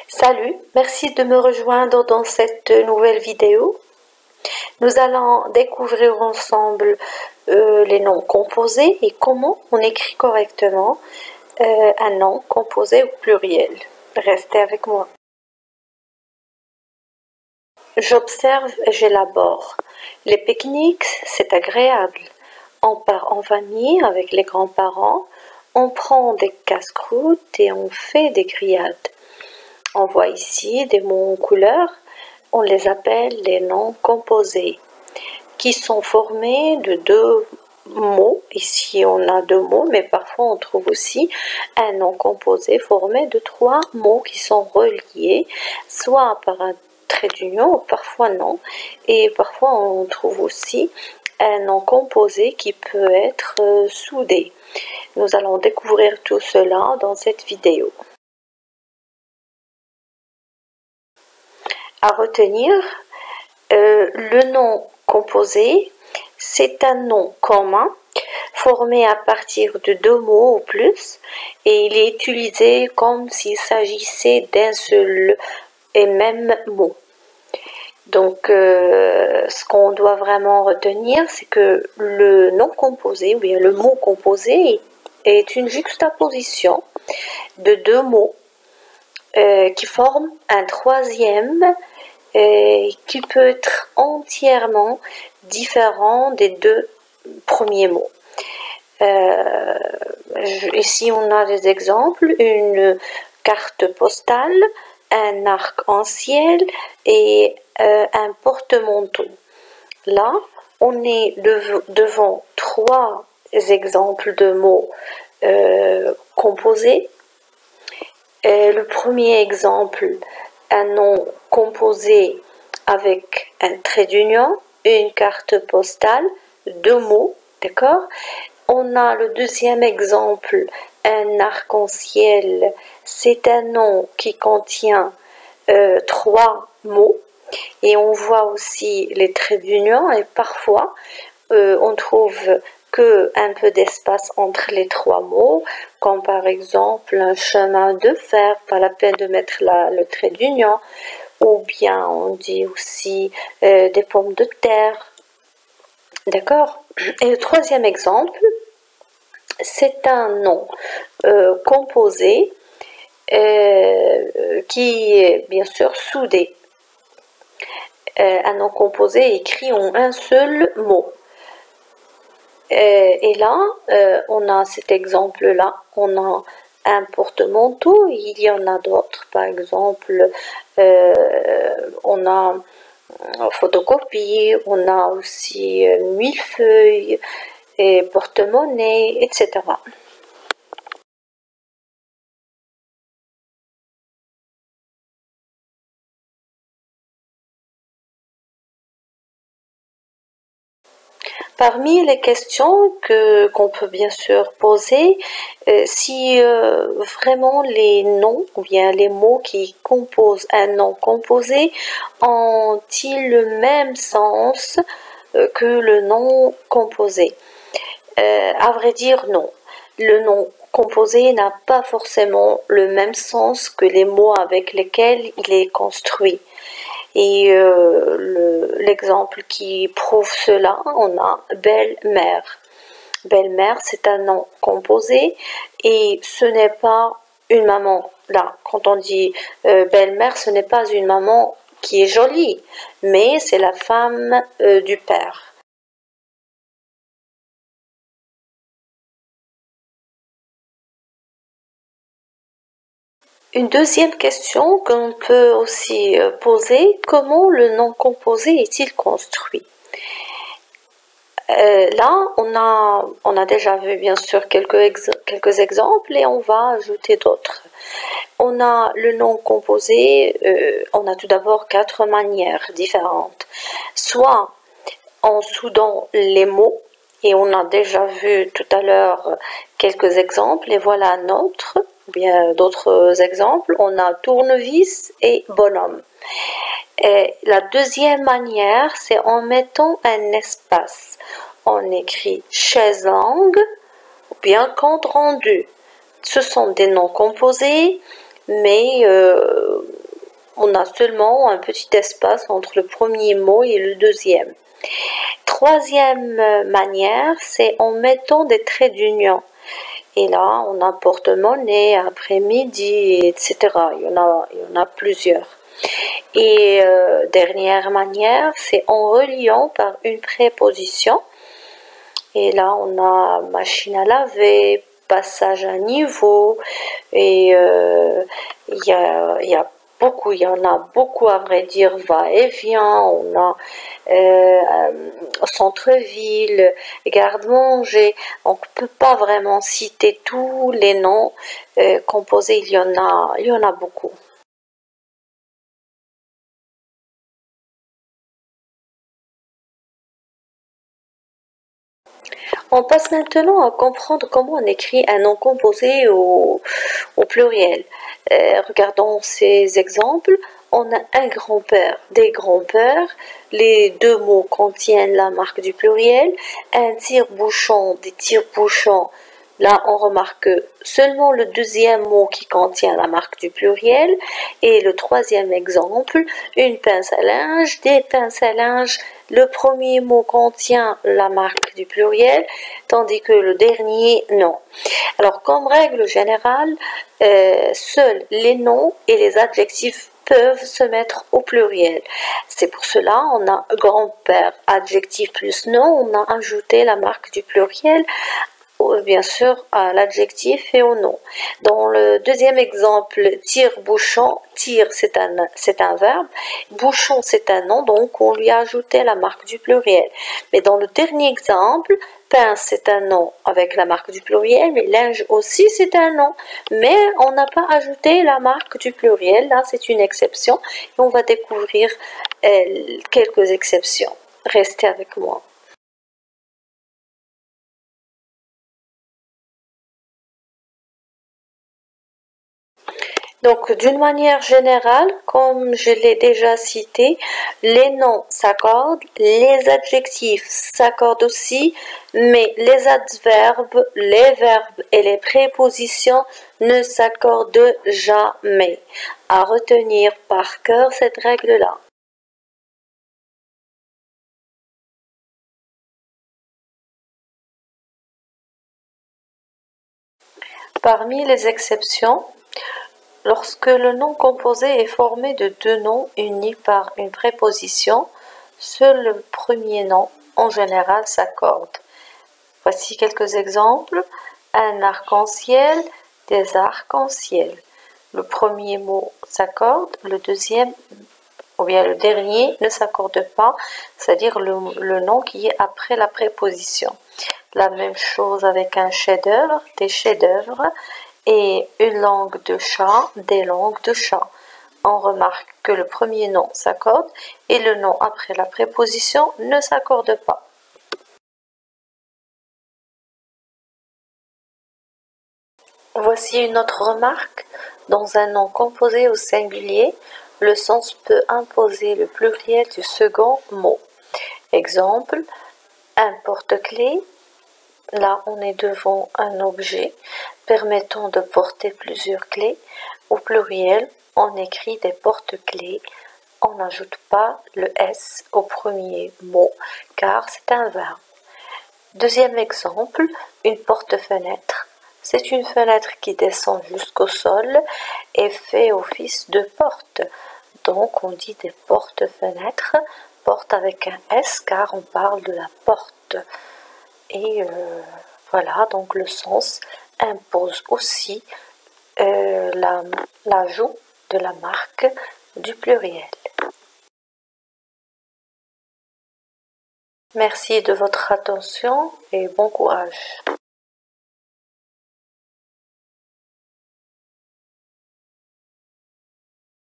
Salut, merci de me rejoindre dans cette nouvelle vidéo. Nous allons découvrir ensemble les noms composés et comment on écrit correctement un nom composé au pluriel. Restez avec moi. J'observe et j'élabore. Les pique-niques, c'est agréable. On part en famille avec les grands-parents, on prend des casse-croûtes et on fait des grillades. On voit ici des mots en couleur, on les appelle les noms composés, qui sont formés de deux mots. Ici on a deux mots, mais parfois on trouve aussi un nom composé formé de trois mots qui sont reliés, soit par un trait d'union, parfois non, et parfois on trouve aussi un nom composé qui peut être soudé. Nous allons découvrir tout cela dans cette vidéo. À retenir, le nom composé, c'est un nom commun formé à partir de deux mots ou plus et il est utilisé comme s'il s'agissait d'un seul et même mot. Donc, ce qu'on doit vraiment retenir, c'est que le nom composé, ou bien le mot composé, est une juxtaposition de deux mots qui forment un troisième qui peut être entièrement différent des deux premiers mots. Ici, on a des exemples, une carte postale, un arc-en-ciel et un porte-manteau. Là, on est devant trois exemples de mots composés. Le premier exemple, un nom composé avec un trait d'union, une carte postale, deux mots, d'accord? On a le deuxième exemple, un arc-en-ciel, c'est un nom qui contient trois mots et on voit aussi les traits d'union et parfois on trouve un peu d'espace entre les trois mots, comme par exemple un chemin de fer, pas la peine de mettre le trait d'union, ou bien on dit aussi des pommes de terre. D'accord? Et le troisième exemple, c'est un nom composé qui est bien sûr soudé. Un nom composé écrit en un seul mot. Et là, on a cet exemple-là, on a un porte-manteau, il y en a d'autres, par exemple, on a photocopie, on a aussi millefeuille, et porte-monnaie, etc. Parmi les questions qu'on peut bien sûr poser, si vraiment les noms ou bien les mots qui composent un nom composé ont-ils le même sens que le nom composé? À vrai dire, non. Le nom composé n'a pas forcément le même sens que les mots avec lesquels il est construit. Et l'exemple qui prouve cela, on a belle-mère. Belle-mère, c'est un nom composé et ce n'est pas une maman. Là, quand on dit belle-mère, ce n'est pas une maman qui est jolie, mais c'est la femme du père. Une deuxième question qu'on peut aussi poser, comment le nom composé est-il construit? Là, on a déjà vu bien sûr quelques exemples et on va ajouter d'autres. On a le nom composé, on a tout d'abord quatre manières différentes. Soit en soudant les mots, et on a déjà vu tout à l'heure quelques exemples, et voilà un autre, bien d'autres exemples. On a tournevis et bonhomme. Et la deuxième manière, c'est en mettant un espace. On écrit chaise-longue ou bien compte rendu. Ce sont des noms composés, mais on a seulement un petit espace entre le premier mot et le deuxième. Troisième manière, c'est en mettant des traits d'union. Et là, on a porte-monnaie, après-midi, etc. Il y en a plusieurs. Et dernière manière, c'est en reliant par une préposition. Et là, on a machine à laver, passage à niveau, et il y en a beaucoup à vrai dire, va-et-vient, on a centre-ville, garde-manger. On ne peut pas vraiment citer tous les noms composés, il y en a beaucoup. On passe maintenant à comprendre comment on écrit un nom composé au pluriel. Regardons ces exemples. On a un grand-père, des grands-pères. Les deux mots contiennent la marque du pluriel. Un tire-bouchon, des tire-bouchons. Là, on remarque seulement le deuxième mot qui contient la marque du pluriel. Et le troisième exemple, une pince à linge, des pinces à linge. Le premier mot contient la marque du pluriel, tandis que le dernier, non. Alors, comme règle générale, seuls les noms et les adjectifs peuvent se mettre au pluriel. C'est pour cela on a grand-père, adjectif plus nom, on a ajouté la marque du pluriel, bien sûr à l'adjectif et au nom. Dans le deuxième exemple, tire-bouchon, tire c'est un verbe, bouchon c'est un nom, donc on lui a ajouté la marque du pluriel. Mais dans le dernier exemple, pince c'est un nom avec la marque du pluriel, mais linge aussi c'est un nom, mais on n'a pas ajouté la marque du pluriel, là c'est une exception, et on va découvrir quelques exceptions. Restez avec moi. Donc, d'une manière générale, comme je l'ai déjà cité, les noms s'accordent, les adjectifs s'accordent aussi, mais les adverbes, les verbes et les prépositions ne s'accordent jamais. À retenir par cœur cette règle-là. Parmi les exceptions, lorsque le nom composé est formé de deux noms unis par une préposition, seul le premier nom, en général, s'accorde. Voici quelques exemples. Un arc-en-ciel, des arcs-en-ciel. Le premier mot s'accorde, le deuxième, ou bien le dernier, ne s'accorde pas, c'est-à-dire le nom qui est après la préposition. La même chose avec un chef-d'œuvre, des chefs-d'œuvre, et une langue de chat, des langues de chat. On remarque que le premier nom s'accorde et le nom après la préposition ne s'accorde pas. Voici une autre remarque. Dans un nom composé au singulier, le sens peut imposer le pluriel du second mot. Exemple, un porte-clés. Là, on est devant un objet permettant de porter plusieurs clés. Au pluriel, on écrit des porte-clés. On n'ajoute pas le S au premier mot car c'est un verbe. Deuxième exemple, une porte-fenêtre. C'est une fenêtre qui descend jusqu'au sol et fait office de porte. Donc on dit des porte-fenêtres, porte avec un S car on parle de la porte. Et voilà, donc le sens impose aussi l'ajout de la marque du pluriel. Merci de votre attention et bon courage.